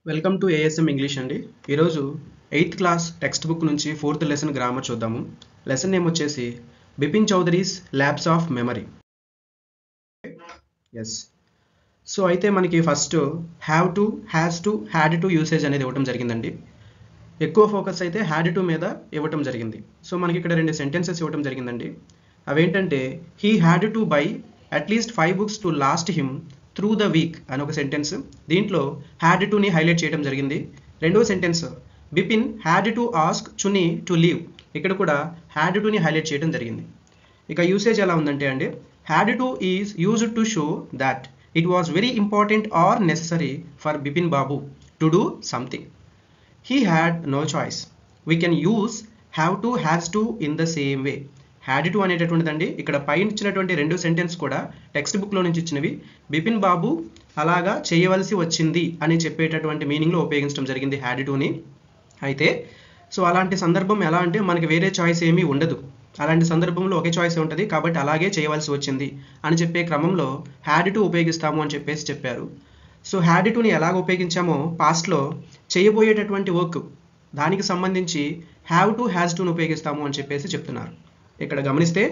Welcome to ASM English అండి. ఈరోజు 8th class text book నుంచి 4th లెసన్ గ్రామర్ చూద్దాము. లెసన్ నేమ్ వచ్చేసి Bipin Choudhury's lapse of memory. Yes, so అయితే మనకి first have to, has to, had to usage అనేది ఇవ్వటం జరిగిందండి. ఎక్కువ ఫోకస్ అయితే హ్యాడ్ టు మీద ఇవ్వటం జరిగింది. సో మనకి ఇక్కడ 2 సెంటెన్సెస్ ఇవ్వటం జరిగిందండి. అవేంటంటే he had to buy at least 5 books to last him through the week అని ఒక సెంటెన్స్. దీంట్లో హ్యాడ్ టుని హైలైట్ చేయడం జరిగింది. రెండవ sentence Bipin had to ask Chuni to leave. ఇక్కడ కూడా హ్యాడ్ టుని హైలైట్ చేయడం జరిగింది. ఇక యూసేజ్ ఎలా ఉందంటే అండి, had to is used to show that it was very important or necessary for Bipin Babu to do something. He had no choice. We can use have to, has to in the same way. Had to అనేటటువంటిదండి ఇక్కడ పైన ఇచ్చినటువంటి 2 sentence కూడా text బుక్లో నుంచి ఇచ్చినవి. బిపిన్ బాబు అలాగా చేయవలసి వచ్చింది అని చెప్పేటటువంటి మీనింగ్లో ఉపయోగించడం జరిగింది హ్యాడ్ టుని. అయితే సో అలాంటి సందర్భం ఎలా అంటే మనకి వేరే చాయిస్ ఏమీ ఉండదు. అలాంటి సందర్భంలో ఒకే చాయిస్ ఉంటుంది కాబట్టి అలాగే చేయవలసి వచ్చింది అని చెప్పే క్రమంలో హ్యాడ్ టు ఉపయోగిస్తాము అని చెప్పారు. సో హ్యాడ్ టుని ఎలాగ ఉపయోగించామో పాస్ట్లో చేయబోయేటటువంటి వర్క్ దానికి సంబంధించి హ్యావ్ టు, హ్యాస్ టును ఉపయోగిస్తాము అని చెప్తున్నారు. ఇక్కడ గమనిస్తే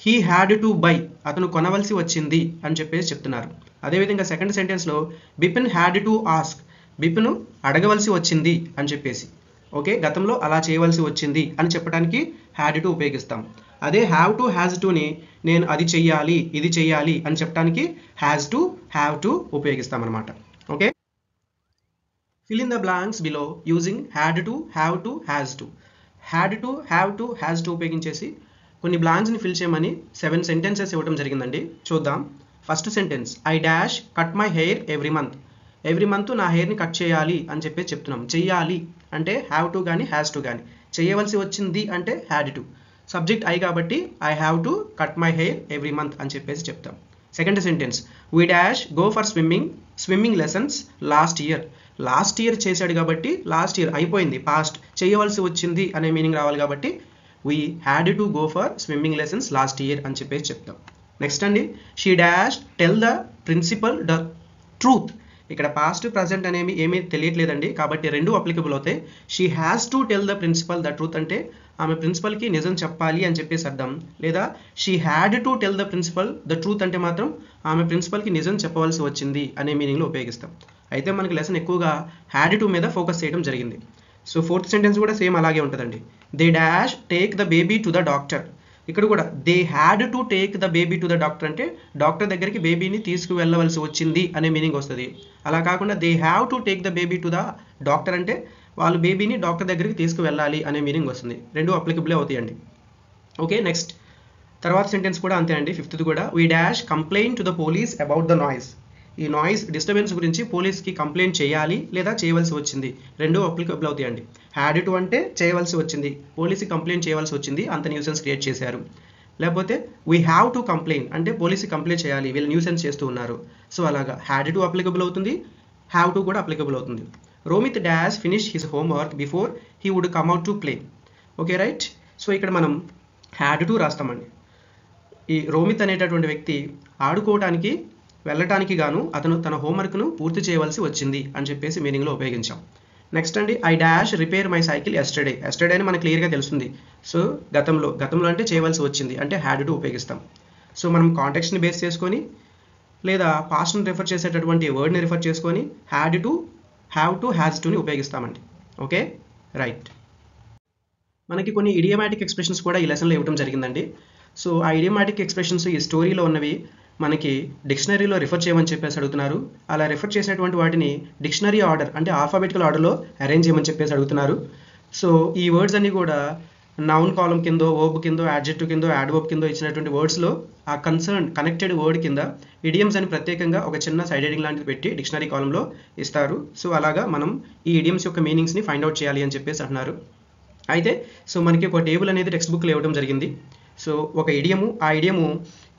హీ హ్యాడ్ టు బై, అతను కొనవలసి వచ్చింది అని చెప్తున్నారు. అదేవిధంగా సెకండ్ సెంటెన్స్లో Bipin had to ask, Bipin అడగవలసి వచ్చింది అని ఓకే, గతంలో అలా చేయవలసి వచ్చింది అని చెప్పడానికి హ్యాడ్ టు ఉపయోగిస్తాం. అదే హ్యావ్ టు, హ్యాజ్ టుని నేను అది చెయ్యాలి, ఇది చెయ్యాలి అని చెప్పడానికి హ్యాజ్ టు, హ్యావ్ టు ఉపయోగిస్తాం అనమాట. Okay, fill in the blanks below using had to, have to, has to. had to, have to, has to ఉపయోగించేసి కొన్ని బ్లాంక్స్ని ఫిల్ చేయమని 7 సెంటెన్సెస్ ఇవ్వడం జరిగిందండి. చూద్దాం. First sentence I dash cut my hair every month. Every month నా హెయిర్ని cut చేయాలి అని చెప్తున్నాం. చెయ్యాలి అంటే హ్యావ్ టు కానీ హ్యాస్ టు కానీ, చేయవలసి వచ్చింది అంటే హ్యాడ్ టు. సబ్జెక్ట్ ఐ కాబట్టి I have to cut my hair every month అని చెప్తాం. Second sentence we dash go for swimming lessons last year. Last year చేశాడు కాబట్టి లాస్ట్ ఇయర్ అయిపోయింది, పాస్ట్, చేయవలసి వచ్చింది అనే మీనింగ్ రావాలి కాబట్టి we had to go for swimming lessons last year అని చెప్తాం. నెక్స్ట్ అండి she dash tell the principal the truth. ఇక్కడ పాస్ట్ ప్రజెంట్ అనేవి ఏమీ తెలియట్లేదండి కాబట్టి 2 అప్లికబుల్ అవుతాయి. She has to tell the principal the truth అంటే ఆమె ప్రిన్సిపల్కి నిజం చెప్పాలి అని అర్థం. లేదా she had to tell the principal the truth అంటే మాత్రం ఆమె ప్రిన్సిపల్కి నిజం చెప్పవలసి వచ్చింది అనే మీనింగ్లో ఉపయోగిస్తాం. అయితే మనకి లెసన్ ఎక్కువగా హ్యాడ్ టు మీద ఫోకస్ చేయడం జరిగింది. సో ఫోర్త్ సెంటెన్స్ కూడా సేమ్ అలాగే ఉంటుందండి. They dash take the baby to the doctor. ఇక్కడ కూడా they had to take the baby to the doctor అంటే డాక్టర్ దగ్గరికి బేబీని తీసుకువెళ్ళవలసి వచ్చింది అనే మీనింగ్ వస్తుంది. అలా కాకుండా they have to take the baby to the doctor అంటే వాళ్ళు బేబీని డాక్టర్ దగ్గరికి తీసుకువెళ్ళాలి అనే మీనింగ్ వస్తుంది. 2 అప్లికబులే అవుతాయండి. ఓకే, నెక్స్ట్ తర్వాత సెంటెన్స్ కూడా అంతే అండి. ఫిఫ్త్ కూడా we dash complaint to the police about the noise. ఈ నాయిస్ డిస్టర్బెన్స్ గురించి పోలీస్కి కంప్లైంట్ చేయాలి లేదా చేయవలసి వచ్చింది, 2 అప్లికబుల్ అవుతాయండి. హ్యాడ్ టు అంటే చేయవలసి వచ్చింది, పోలీస్కి కంప్లైంట్ చేయవలసి వచ్చింది, అంత న్యూసెన్స్ క్రియేట్ చేశారు. లేకపోతే వీ హ్యావ్ టు కంప్లైంట్ అంటే పోలీస్కి కంప్లైంట్ చేయాలి, వీళ్ళు న్యూసెన్స్ చేస్తూ ఉన్నారు. సో అలాగా హ్యాడ్ టు అప్లికబుల్ అవుతుంది, హ్యావ్ టు కూడా అప్లికబుల్ అవుతుంది. Romit dash finish his homework before he would come out to play. Okay right. So ఇక్కడ మనం హ్యాడ్ టు రాస్తామండి. ఈ రోమిత్ అనేటటువంటి వ్యక్తి ఆడుకోవడానికి వెళ్ళటానికి గాను అతను తన హోంవర్క్ను పూర్తి చేయవలసి వచ్చింది అని మీనింగ్లో ఉపయోగించాం. నెక్స్ట్ అండి I dash repair my cycle yesterday. Yesterday అని మనకు క్లియర్గా తెలుస్తుంది. సో గతంలో అంటే చేయవలసి వచ్చింది అంటే హ్యాడ్ టు ఉపయోగిస్తాం. సో మనం కాంటెక్స్ట్ని బేస్ చేసుకొని లేదా పాస్ట్ని రిఫర్ చేసేటటువంటి వర్డ్ని రిఫర్ చేసుకొని had to, have to, has టుని ఉపయోగిస్తామండి. Okay right. మనకి కొన్ని ఇడియోమాటిక్ ఎక్స్ప్రెషన్స్ కూడా ఈ లెసన్లో ఇవ్వడం జరిగిందండి. సో ఆ ఇడియోమాటిక్ ఎక్స్ప్రెషన్స్ ఈ స్టోరీలో ఉన్నవి మనకి డిక్షనరీలో రిఫర్ చేయమని అడుగుతున్నారు. అలా రిఫర్ చేసినటువంటి వాటిని డిక్షనరీ ఆర్డర్ అంటే ఆల్ఫాబెటికల్ ఆర్డర్లో అరేంజ్ చేయమని అడుగుతున్నారు. సో ఈ వర్డ్స్ అన్నీ కూడా నౌన్ కాలం కిందో, వర్బ్ కిందో, యాడ్జెక్టివ్ కిందో, యాడ్వర్బ్ కిందో ఇచ్చినటువంటి వర్డ్స్లో ఆ కనెక్టెడ్ వర్డ్ కింద ఇడియమ్స్ అని ప్రత్యేకంగా ఒక చిన్న సైడ్ హెడింగ్ లాంటిది పెట్టి డిక్షనరీ కాలంలో ఇస్తారు. సో అలాగా మనం ఈ ఇడియమ్స్ యొక్క మీనింగ్స్ని ఫైండ్ అవుట్ చేయాలి అని అంటున్నారు. అయితే సో మనకి ఒక టేబుల్ అనేది టెక్స్ట్ బుక్లో ఇవ్వడం జరిగింది. సో ఒక ఇడియము, ఆ ఇడియము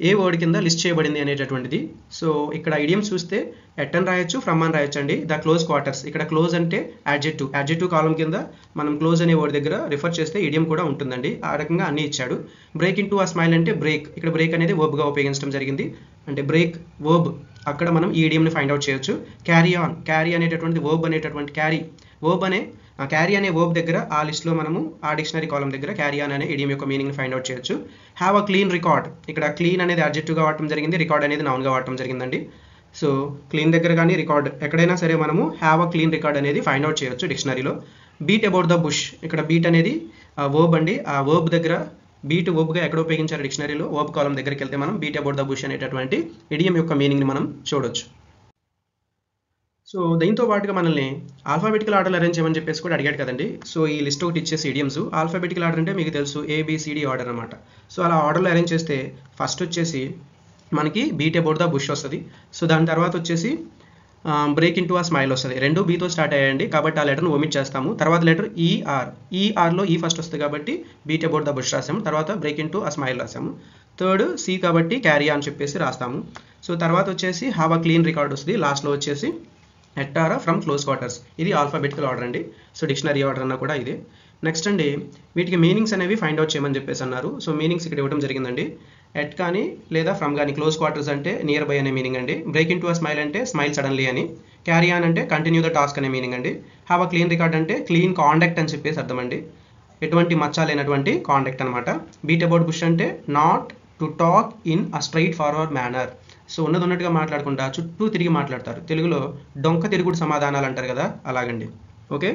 ఏ వర్డ్ కింద లిస్ట్ చేయబడింది అనేటటువంటిది. సో ఇక్కడ ఇడియమ్స్ చూస్తే ఎట్ అని రాయొచ్చు, ఫ్రమ్ అని రాయొచ్చు అండి. ద క్లోజ్ క్వార్టర్స్, ఇక్కడ క్లోజ్ అంటే యాడ్జెక్టివ్ కాలం కింద మనం క్లోజ్ అనే వర్డ్ దగ్గర రిఫర్ చేస్తే ఇడియం కూడా ఉంటుందండి. ఆ రకంగా అన్ని ఇచ్చాడు. Break in to a smile అంటే బ్రేక్, ఇక్కడ బ్రేక్ అనేది వర్బ్గా ఉపయోగించడం జరిగింది. అంటే బ్రేక్ వర్బ్ అక్కడ మనం ఈ ఇడియంని ఫైండ్ అవుట్ చేయొచ్చు. క్యారీ ఆన్, క్యారీ అనేటటువంటి వర్బ్ అనేటటువంటి క్యారీ అనే వర్బ్ దగ్గర ఆ లిస్ట్లో మనము ఆ డిక్షనరీ కాలం దగ్గర క్యారీ ఆన్ అనే ఇడియం యొక్క మీనింగ్ని ఫైండ్ అవుట్ చేయొచ్చు. హ్యావ్ అ క్లీన్ రికార్డ్, ఇక్కడ క్లీన్ అనేది అడ్జెక్టివ్గా వాడటం జరిగింది, రికార్డ్ అనేది నౌన్గా వాడటం జరిగిందండి. సో క్లీన్ దగ్గర కానీ రికార్డ్ ఎక్కడైనా సరే మనము హ్యావ్ అ క్లీన్ రికార్డ్ అనేది ఫైండ్ అవుట్ చేయొచ్చు డిక్షనరీలో. బీట్ అబౌట్ ద బుష్, ఇక్కడ బీట్ అనేది వర్బ్ అండి. ఆ వర్బ్ దగ్గర బీట్ వర్బ్గా ఎక్కడ ఉపయోగించారు డిక్షనరీలో, వర్బ్ కాలం దగ్గరికి వెళ్తే మనం బీట్ అబౌట్ ద బుష్ అనేటటువంటి ఇడియం యొక్క మీనింగ్ని మనం చూడొచ్చు. సో దీంతో పాటుగా మనల్ని ఆల్ఫాబెటికల్ ఆర్డర్లో అరేంజ్ చేయమని చెప్పేసి కూడా అడిగాడు కదండి. సో ఈ లిస్ట్ ఒకటి ఇచ్చేసి ఇడియమ్స్, ఆల్ఫాబెటికల్ ఆర్డర్ అంటే మీకు తెలుసు ABCD ఆర్డర్ అనమాట. సో అలా ఆర్డర్లో అరేంజ్ చేస్తే ఫస్ట్ వచ్చేసి మనకి బీట్ అబౌట్ ద బుష్ వస్తుంది. సో దాని తర్వాత వచ్చేసి బ్రేక్ ఇంటూ ఆ స్మైల్ వస్తుంది. రెండు బీతో స్టార్ట్ అయ్యాయండి కాబట్టి ఆ లెటర్ను ఒమిట్ చేస్తాము. తర్వాత లెటర్ ఈఆర్లో ఈ ఫస్ట్ వస్తుంది కాబట్టి బీట్ అబౌట్ ద బుష్ రాసాము. తర్వాత బ్రేక్ ఇంటూ ఆ స్మైల్ రాసాము. థర్డ్ సి కాబట్టి క్యారీ అని చెప్పేసి రాస్తాము. సో తర్వాత వచ్చేసి హ్యావ్ అ క్లీన్ రికార్డ్ వస్తుంది. లాస్ట్లో వచ్చేసి ఎట్టారా ఫ్రమ్ క్లోజ్ క్వార్టర్స్. ఇది ఆల్ఫాబెటికల్ ఆర్డర్ అండి. సో డిక్షనరీ ఆర్డర్ అన్న కూడా ఇదే. నెక్స్ట్ అండి వీటికి మీనింగ్స్ అనేవి ఫైండ్ అవుట్ చేయమని చెప్పేసి అన్నారు. సో మీనింగ్స్ ఇక్కడ ఇవ్వడం జరిగిందండి. ఎట్ కానీ లేదా ఫ్రమ్ కానీ, క్లోజ్ క్వార్టర్స్ అంటే నియర్ బై అనే మీనింగ్ అండి, బ్రేక్ ఇంటూ అ స్మైల్ అంటే స్మైల్ సడన్లీ అని, క్యారీ ఆన్ అంటే కంటిన్యూ ద టాస్క్ అనే మీనింగ్ అండి, హ్యావ్ అ క్లీన్ రికార్డ్ అంటే క్లీన్ కాండక్ట్ అని చెప్పేసి అర్థం అండి, ఎటువంటి మచ్చ లేనటువంటి కాండక్ట్ అనమాట. బీట్ అబౌట్ బుష్ అంటే not to talk in a straight forward manner. So ఉన్నట్టుగా మాట్లాడకుండా చుట్టూ తిరిగి మాట్లాడతారు. తెలుగులో డొంక తిరుగుడు సమాధానాలు అంటారు కదా, అలాగండి. ఓకే,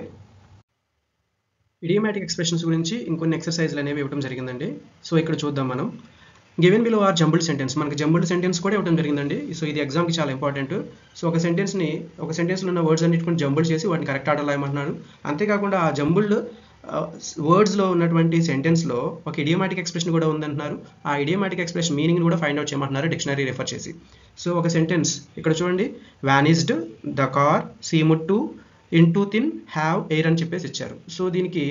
ఇడియోమాటిక్ ఎక్స్ప్రెషన్స్ గురించి ఇంకొన్ని ఎక్సర్సైజ్లు అనేవి ఇవ్వడం జరిగిందండి. సో ఇక్కడ చూద్దాం మనం. Given below are jumbled sentence, మనకి జంబుల్డ్ సెంటెన్స్ కూడా ఇవ్వడం జరిగిందండి. సో ఇది ఎగ్జామ్కి చాలా ఇంపార్టెంట్. సో ఒక సెంటెన్స్లో ఉన్న వర్డ్స్ అన్నిటిని జంబుల్డ్ చేసి వాటిని కరెక్ట్ ఆర్డర్లో ఏమంటున్నాను. అంతేకాకుండా ఆ జంబుల్డ్ వర్డ్స్లో ఉన్నటువంటి సెంటెన్స్లో ఒక ఇడియోమాటిక్ ఎక్స్ప్రెషన్ కూడా ఉందంటున్నారు. ఆ ఇడియోమాటిక్ ఎక్స్ప్రెషన్ మీనింగ్ని కూడా ఫైండ్ అవుట్ చేయమంటున్నారు డిక్షనరీ రెఫర్ చేసి. సో ఒక సెంటెన్స్ ఇక్కడ చూడండి, vanished the car seemed to into thin have air అని చెప్పేసి ఇచ్చారు. సో దీనికి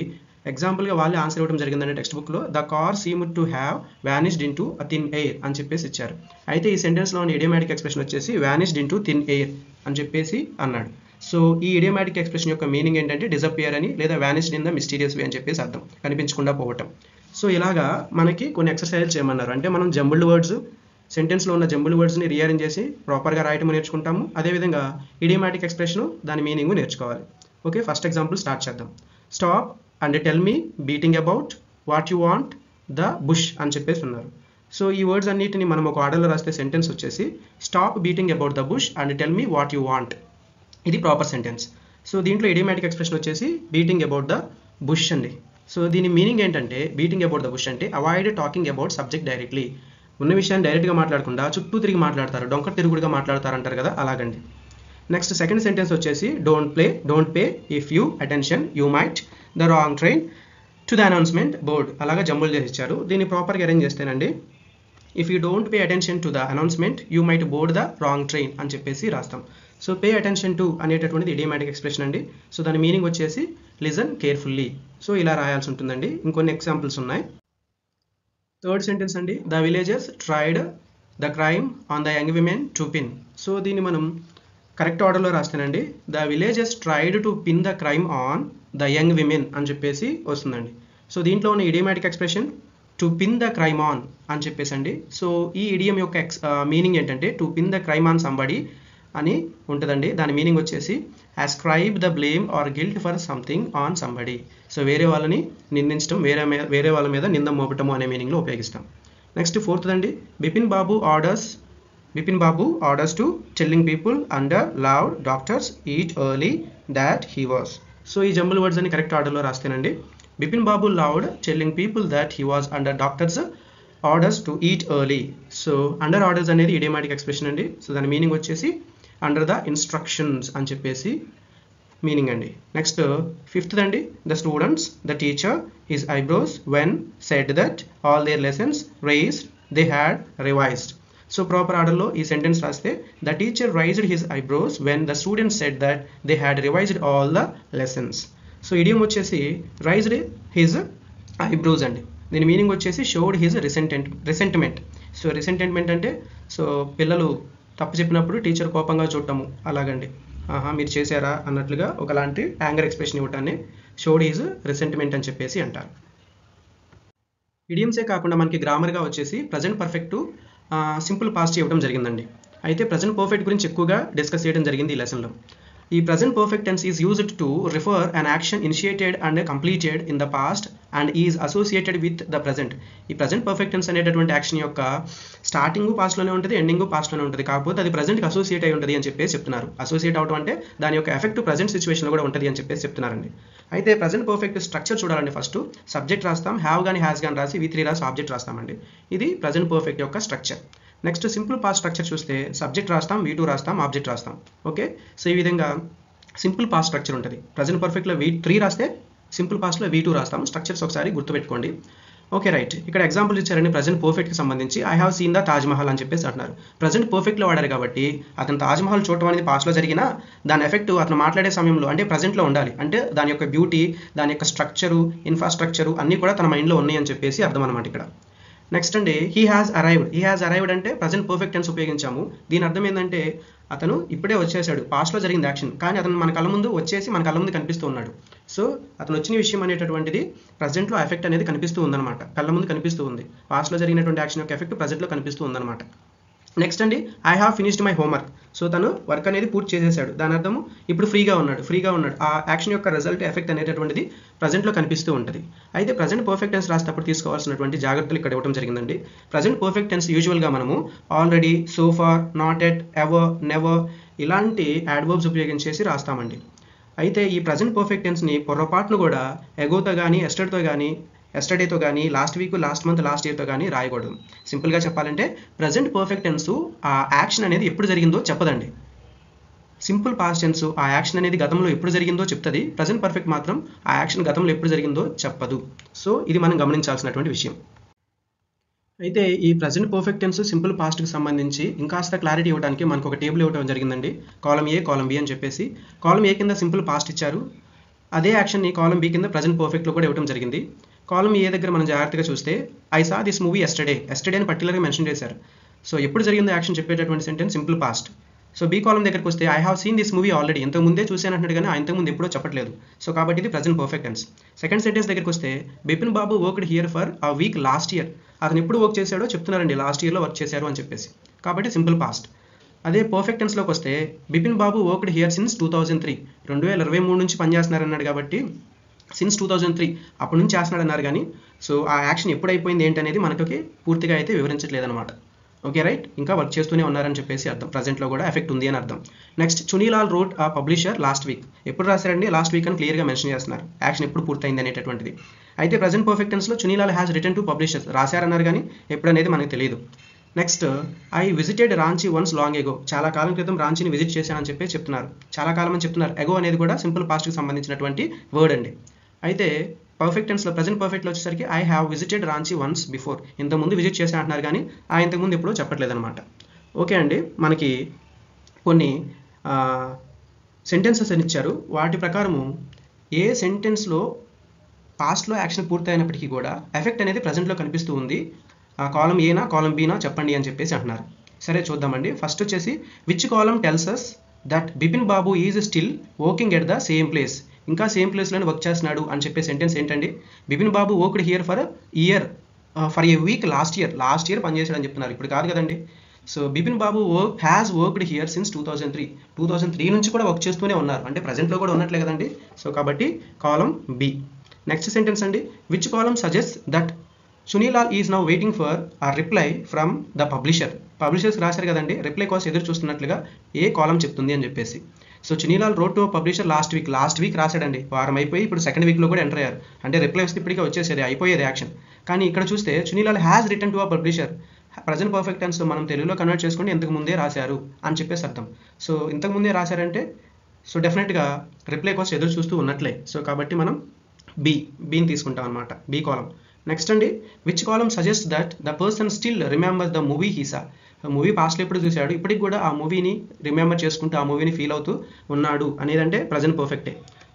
ఎగ్జాంపుల్గా వాళ్ళే ఆన్సర్ ఇవ్వడం జరిగిందండి టెక్స్ట్ బుక్లో. The car seemed to have vanished into a thin air అని చెప్పేసి ఇచ్చారు. అయితే ఈ సెంటెన్స్లో ఉన్న ఇడియోమాటిక్ ఎక్స్ప్రెషన్ వచ్చేసి వానిస్డ్ ఇంటూ థిన్ ఎయిర్ అని చెప్పేసి అన్నాడు. సో ఈ ఇడియోమాటిక్ ఎక్స్ప్రెషన్ యొక్క మీనింగ్ ఏంటంటే డిసపియర్ అని, లేదా వానిస్డ్ ఇన్ ద మిస్టీరియస్ వే అని చెప్పేసి అర్థం, కనిపించకుండా పోవటం. సో ఇలాగా మనకి కొన్ని ఎక్సర్సైజులు చేయమన్నారు. అంటే మనం జంబుల్డ్ వర్డ్స్, సెంటెన్స్లో ఉన్న జంబుల్డ్ వర్డ్స్ని రీఅరేంజ్ చేసి ప్రాపర్గా రాయటం నేర్చుకుంటాము. అదేవిధంగా ఇడియోమాటిక్ ఎక్స్ప్రెషన్ దాని మీనింగ్ నేర్చుకోవాలి. ఓకే, ఫస్ట్ ఎగ్జాంపుల్ స్టార్ట్ చేద్దాం. Stop and tell me beating about what you want the bush అని చెప్పేసి ఉన్నారు. సో ఈ వర్డ్స్ అన్నిటిని మనం ఒక ఆర్డర్లో రాస్తే సెంటెన్స్ వచ్చేసి stop beating about the bush and tell me what you want. ఇది ప్రాపర్ సెంటెన్స్. సో దీంట్లో ఇడియోమాటిక్ ఎక్స్ప్రెషన్ వచ్చేసి బీటింగ్ అబౌట్ ద బుష్ అండి. సో దీని మీనింగ్ ఏంటంటే బీటింగ్ అబౌట్ ద బుష్ అంటే avoid talking about subject directly. ఉన్న విషయాన్ని డైరెక్ట్గా మాట్లాడకుండా చుట్టూ తిరిగి మాట్లాడతారు, డొంక తిరుగుడుగా మాట్లాడతారు అంటారు కదా, అలాగండి. నెక్స్ట్ సెకండ్ సెంటెన్స్ వచ్చేసి don't pay if you attention you might the wrong train to the announcement board. అలాగా జంబుల్ చేసి ఇచ్చారు. దీన్ని ప్రాపర్గా అరేంజ్ చేస్తేనండి, if you don't pay attention to the announcement you might board the wrong train అని చెప్పేసి రాస్తాం. సో పే అటెన్షన్ టు అనేటటువంటిది ఇడియోమాటిక్ ఎక్స్ప్రెషన్ అండి. సో దాని మీనింగ్ వచ్చేసి లిజన్ కేర్ఫుల్లీ. సో ఇలా రాయాల్సి ఉంటుందండి. ఇంకొన్ని ఎగ్జాంపుల్స్ ఉన్నాయి. థర్డ్ సెంటెన్స్ అండి, the villagers tried the crime on the young women to pin. So దీన్ని మనం కరెక్ట్ ఆర్డర్లో రాస్తానండి. The villagers tried to pin the crime on the young women అని చెప్పేసి వస్తుందండి. సో దీంట్లో ఉన్న idiomatic expression to pin the crime on అని చెప్పేసి అండి. సో ఈ ఇడియం యొక్క మీనింగ్ ఏంటంటే to pin the crime on somebody అని ఉంటుందండి. దాని మీనింగ్ వచ్చేసి ascribe the blame or guilt for something on somebody. So వేరే వాళ్ళని నిందించడం, వేరే వాళ్ళ మీద నింద మోపటము అనే మీనింగ్లో ఉపయోగిస్తాం. నెక్స్ట్ ఫోర్త్ అండి, Bipin Babu orders to telling people under loud doctors eat early that he was. So ఈ జంబుల్ వర్డ్స్ అని కరెక్ట్ ఆర్డర్లో రాస్తేనండి, Bipin Babu loud telling people that he was under doctors orders to eat early. So under orders అనేది idiomatic expression అండి. So దాని meaning వచ్చేసి under the instructions అని చెప్పేసి మీనింగ్ అండి. నెక్స్ట్ ఫిఫ్త్ అండి, the students the teacher his eyebrows when said that all their lessons raised they had revised. So proper ఆర్డర్లో ఈ సెంటెన్స్ రాస్తే the teacher raised his eyebrows when the students said that they had revised all the lessons. So idiom వచ్చేసి raised his eyebrows అండి. దీని meaning వచ్చేసి showed his resentment. So resentment అంటే so పిల్లలు తప్పు చెప్పినప్పుడు టీచర్ కోపంగా చూడటము, అలాగండి. మీరు చేశారా అన్నట్లుగా ఒకలాంటి యాంగర్ ఎక్స్ప్రెషన్ ఇవ్వటాన్ని షోడ్ హిజ్ రిసెంట్మెంట్ అని చెప్పేసి అంటారు. ఇడియమ్సే కాకుండా మనకి గ్రామర్గా వచ్చేసి ప్రజెంట్ పర్ఫెక్ట్ సింపుల్ పాస్ట్ ఇవ్వడం జరిగిందండి. అయితే ప్రజెంట్ పర్ఫెక్ట్ గురించి ఎక్కువగా డిస్కస్ చేయడం జరిగింది ఈ లెసన్లో. ఈ present perfect tense is used to refer an action initiated and completed in the past and is associated with the present. ఈ ప్రజెంట్ పర్ఫెక్ట్ టెన్స్ అనేటటువంటి యాక్షన్ యొక్క స్టార్టింగ్ పాస్ట్లోనే ఉంటుంది, ఎండింగ్ పాస్ట్లోనే ఉంటుంది, కాకపోతే అది ప్రజెంట్కి అసోసియేట్ అయి ఉంటుంది అని చెప్పేసి చెప్తున్నారు. అసోసియేట్ అవడం అంటే దాని యొక్క ఎఫెక్ట్ ప్రజెంట్ సిచ్యువేషన్లో కూడా ఉంటుంది అని చెప్పేసి చెప్తున్నారండి. అయితే ప్రజెంట్ పర్ఫెక్ట్ స్ట్రక్చర్ చూడాలండి. ఫస్ట్ సబ్జెక్ట్ రాస్తాం, హ్యావ్ కానీ హ్యాస్ కానీ రాసి V3 రాసి ఆబ్జెక్ట్ రాస్తామండి. ఇది ప్రజెంట్ పర్ఫెక్ట్ యొక్క structure. Next simple past structure చూస్తే సబ్జెక్ట్ రాస్తాం, V2 రాస్తాం, ఆబ్జెక్ట్ రాస్తాం. ఓకే, సో ఈ విధంగా సింపుల్ పాస్ట్ స్ట్రక్చర్ ఉంటుంది. ప్రజెంట్ పర్ఫెక్ట్లో V3 రాస్తే సింపుల్ పాస్ట్లో V2 రాస్తాం. స్ట్రక్చర్స్ ఒకసారి గుర్తుపెట్టుకోండి. ఓకే రైట్, ఇక్కడ ఎగ్జాంపుల్ ఇచ్చారండి ప్రజెంట్ పర్ఫెక్ట్కి సంబంధించి. I have seen the Taj Mahal అని చెప్పేసి అంటున్నారు. ప్రజెంట్ పర్ఫెక్ట్లో వాడారు కాబట్టి అతను తాజ్ మహల్ చూడటం అనేది పాస్ట్లో జరిగినా దాని ఎఫెక్ట్ అతను మాట్లాడే సమయంలో అంటే ప్రజెంట్లో ఉండాలి. అంటే దాని యొక్క బ్యూటీ, దాని యొక్క స్ట్రక్చరు, ఇన్ఫ్రాస్ట్రక్చరు అన్నీ కూడా తన మైండ్లో ఉన్నాయి అని చెప్పేసి అర్థం అనమాట ఇక్కడ. నెక్స్ట్ అండి he has arrived. He has arrived అంటే ప్రజెంట్ పర్ఫెక్ట్ టెన్స్ ఉపయోగించాము. దీని అర్థం ఏంటంటే అతను ఇప్పుడే వచ్చేసాడు, పాస్ట్లో జరిగింది యాక్షన్, కానీ అతను మన కళ్ళ ముందు వచ్చేసి మన కళ్ళ ముందు కనిపిస్తూ ఉన్నాడు. సో అతను వచ్చిన విషయం అనేటటువంటిది ప్రజెంట్లో ఎఫెక్ట్ అనేది కనిపిస్తూ ఉందన్నమాట, కళ్ళ ముందు కనిపిస్తూ ఉంది. పాస్ట్లో జరిగినటువంటి యాక్షన్ యొక్క ఎఫెక్ట్ ప్రజెంట్లో కనిపిస్తూ ఉందన్నమాట. నెక్స్ట్ అండి I have finished my homework. So తను వర్క్ అనేది పూర్తి చేసేసాడు, దాని అర్థము ఇప్పుడు ఫ్రీగా ఉన్నాడు. ఆ యాక్షన్ యొక్క రిజల్ట్ ఎఫెక్ట్ అనేటటువంటిది ప్రజెంట్లో కనిపిస్తూ ఉంటుంది. అయితే ప్రజెంట్ పర్ఫెక్ట్ టెన్స్ రాసేటప్పుడు తీసుకోవాల్సినటువంటి జాగ్రత్తలు ఇక్కడ ఇవ్వడం జరిగిందండి. ప్రజెంట్ పర్ఫెక్ట్ టెన్స్ యూజువల్గా మనము already, so far, not yet, ever, never ఇలాంటి యాడ్వర్బ్స్ ఉపయోగించేసి రాస్తామండి. అయితే ఈ ప్రజెంట్ పర్ఫెక్ట్ టెన్స్ని పొరపాటును కూడా ఎగోతో కానీ, ఎస్టర్డేతో కానీ, last week, last month, last ఇయర్తో కానీ రాయకూడదు. సింపుల్గా చెప్పాలంటే ప్రజెంట్ పర్ఫెక్ట్ టెన్స్ ఆ యాక్షన్ అనేది ఎప్పుడు జరిగిందో చెప్పదండి. సింపుల్ పాస్ట్ టెన్స్ ఆ యాక్షన్ అనేది గతంలో ఎప్పుడు జరిగిందో చెప్తుంది. ప్రజెంట్ పర్ఫెక్ట్ మాత్రం ఆ యాక్షన్ గతంలో ఎప్పుడు జరిగిందో చెప్పదు. సో ఇది మనం గమనించాల్సినటువంటి విషయం. అయితే ఈ ప్రజెంట్ పర్ఫెక్ట్ టెన్స్ సింపుల్ పాస్ట్కి సంబంధించి ఇంకాస్త క్లారిటీ ఇవ్వడానికి మనకు ఒక టేబుల్ ఇవ్వడం జరిగిందండి. కాలం ఏ, కాలం బి అని చెప్పేసి. కాలం ఏ కింద సింపుల్ పాస్ట్ ఇచ్చారు, అదే యాక్షన్ని కాలం బి కింద ప్రజెంట్ పర్ఫెక్ట్లో కూడా ఇవ్వడం జరిగింది. కాలం ఏ దగ్గర మనం జాగ్రత్తగా చూస్తే I saw this movie yesterday అని పర్టికులర్గా మెన్షన్ చేశారు. సో ఎప్పుడు జరిగిందో యాక్షన్ చెప్పేటటువంటి sentence simple past. So B కాలం దగ్గరికి వస్తే I have seen this movie already, ఇంతకు ముందే చూసాను అంటున్నాడు కానీ ఇంతకుముందు ఎప్పుడో చెప్పట్లేదు. సో కాబట్టి ఇది present perfect tense. Second sentence దగ్గరికి వస్తే Bipin Babu worked here for a week last year. అతను ఎప్పుడు వర్క్ చేశాడో చెప్తున్నారండి, లాస్ట్ ఇయర్లో వర్క్ చేశారు అని చెప్పేసి, కాబట్టి సింపుల్ పాస్ట్. అదే పర్ఫెక్ట్ టెన్స్లోకి వస్తే Bipin Babu worked here since 2003, 2023 నుంచి పనిచేస్తున్నారు అన్నాడు కాబట్టి సిన్స్ 2003 అప్పటి నుంచి చేస్తున్నాడు అన్నారు కానీ సో ఆ యాక్షన్ ఎప్పుడు అయిపోయింది ఏంటనేది మనకి పూర్తిగా అయితే వివరించట్లేదన్నమాట. ఓకే రైట్, ఇంకా వర్క్ చేస్తూనే ఉన్నారని చెప్పేసి అర్థం, ప్రజెంట్లో కూడా ఎఫెక్ట్ ఉంది అని అర్థం. నెక్స్ట్ చునీలాల్ రోడ్ ఆ పబ్లిషర్ లాస్ట్ వీక్. ఎప్పుడు రాశారండి? లాస్ట్ వీక్ అని క్లియర్గా మెన్షన్ చేస్తున్నారు, యాక్షన్ ఎప్పుడు పూర్తయింది అనేటటువంటిది. అయితే ప్రజెంట్ పర్ఫెక్ట్ టెన్స్లో Chunilal has written to publishers రాశారన్నారు కానీ ఎప్పుడు అనేది మనకు తెలియదు. Next I visited Ranchi once long ago. చాలా కాలం క్రితం రాంచీని విజిట్ చేశానని చెప్పి చెప్తున్నారు, చాలా కాలం అని చెప్తున్నారు. ఎగో అనేది కూడా సింపుల్ పాస్ట్కి సంబంధించినటువంటి వర్డ్ అండి. అయితే పర్ఫెక్ట్ టెన్స్లో ప్రజెంట్ పర్ఫెక్ట్లో వచ్చేసరికి I have visited Ranchi once before, ఇంతకుముందు విజిట్ చేశాను అంటున్నారు కానీ ఇంతకుముందు ఎప్పుడో చెప్పట్లేదన్నమాట. ఓకే అండి, మనకి కొన్ని సెంటెన్సెస్ అని ఇచ్చారు, వాటి ప్రకారము ఏ సెంటెన్స్లో పాస్ట్లో యాక్షన్ పూర్తయినప్పటికీ కూడా ఎఫెక్ట్ అనేది ప్రజెంట్లో కనిపిస్తూ ఉంది, కాలం ఏనా కాలం బీనా చెప్పండి అని చెప్పేసి అంటున్నారు. సరే చూద్దామండి. ఫస్ట్ వచ్చేసి విచ్ కాలం tells us that Bipin Babu is still working at the same place. ఇంకా సేమ్ ప్లేస్లోనే వర్క్ చేస్తున్నాడు అని చెప్పే సెంటెన్స్ ఏంటండి? Bipin Babu worked here for a week last year పనిచేశాడు అని చెప్తున్నారు, ఇప్పుడు కాదు కదండి. So Bipin Babu has worked here since 2003 నుంచి కూడా వర్క్ చేస్తూనే ఉన్నారు, అంటే ప్రజెంట్లో కూడా ఉన్నట్లే కదండి. సో కాబట్టి కాలం బి. నెక్స్ట్ సెంటెన్స్ అండి, విచ్ కాలం suggest that Sunilal is now waiting for a reply from the publisher. Publishers రాశారు కదండి, రిప్లై కోసం ఎదురు చూస్తున్నట్లుగా ఏ కాలం చెప్తుంది అని చెప్పేసి. So Chunilal wrote to publisher last week రాశాడండి, వారం అయిపోయి ఇప్పుడు సెకండ్ వీక్లో కూడా ఎంటర్ అయ్యారు, అంటే రిప్లై వస్తే ఇప్పటికే వచ్చేసేది, అయిపోయేది యాక్షన్. కానీ ఇక్కడ చూస్తే చునీలాల్ హ్యాస్ రిటర్న్ టు ఆ పబ్లిషర్. ప్రజెంట్ పర్ఫెక్ట్ టెన్స్ మనం తెలుగులో కన్వర్ట్ చేసుకుంటే ఇంతకు ముందే రాశారు అని చెప్పేసి అర్థం. సో ఇంతకు ముందే రాశారంటే సో డెఫినెట్గా రిప్లై కోసం ఎదురు చూస్తూ ఉన్నట్లే. సో కాబట్టి మనం బీని తీసుకుంటాం అనమాట, బి కాలం. నెక్స్ట్ అండి, విచ్ కాలం suggest that the person still remember the movie he saw. Movie పాస్ట్లో ఎప్పుడు చూశాడు, ఇప్పటికి కూడా ఆ మూవీని రిమెంబర్ చేసుకుంటూ ఆ మూవీని ఫీల్ అవుతూ ఉన్నాడు అనేదంటే ప్రజెంట్ పర్ఫెక్టే.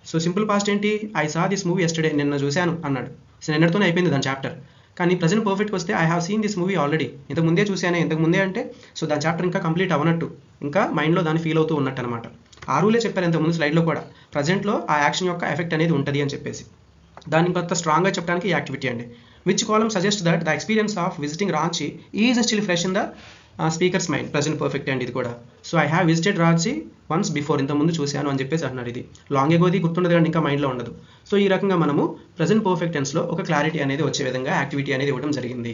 సో సింపుల్ పాస్ట్ ఏంటి? I saw this movie yesterday, నిన్న చూశాను అన్నాడు. సో నిన్నటితోనే అయిపోయింది దాని చాప్టర్. కానీ ప్రజెంట్ పర్ఫెక్ట్కి వస్తే I have seen this movie already, ఇంతకు ముందే అంటే సో దాని చాప్టర్ ఇంకా కంప్లీట్ అవ్వనట్టు, ఇంకా మైండ్లో దాన్ని ఫీల్ అవుతూ ఉన్నట్టు అనమాట. ఆ రూలే చెప్పారు ఇంతకుముందు స్లైడ్లో కూడా, ప్రజెంట్లో ఆ యాక్షన్ యొక్క ఎఫెక్ట్ అనేది ఉంటుంది అని చెప్పేసి. దాన్ని కొత్త స్ట్రాంగ్గా చెప్పడానికి ఈ యాక్టివిటీ అండి. విచ్ కాలం suggest that the experience of visiting Ranchi is still fresh in the speakers mind present perfect అండి ఇది కూడా. So I have visited Ranchi once before, ఇంతకుముందు చూశాను అని చెప్పేసి అంటున్నారు. ఇది లాంగ్ ఎగోది గుర్తుండదు కానీ ఇంకా మైండ్లో ఉండదు. సో ఈ రకంగా మనము ప్రజెంట్ పర్ఫెక్ట్ టెన్స్లో ఒక క్లారిటీ అనేది వచ్చే విధంగా యాక్టివిటీ అనేది ఇవ్వడం జరిగింది.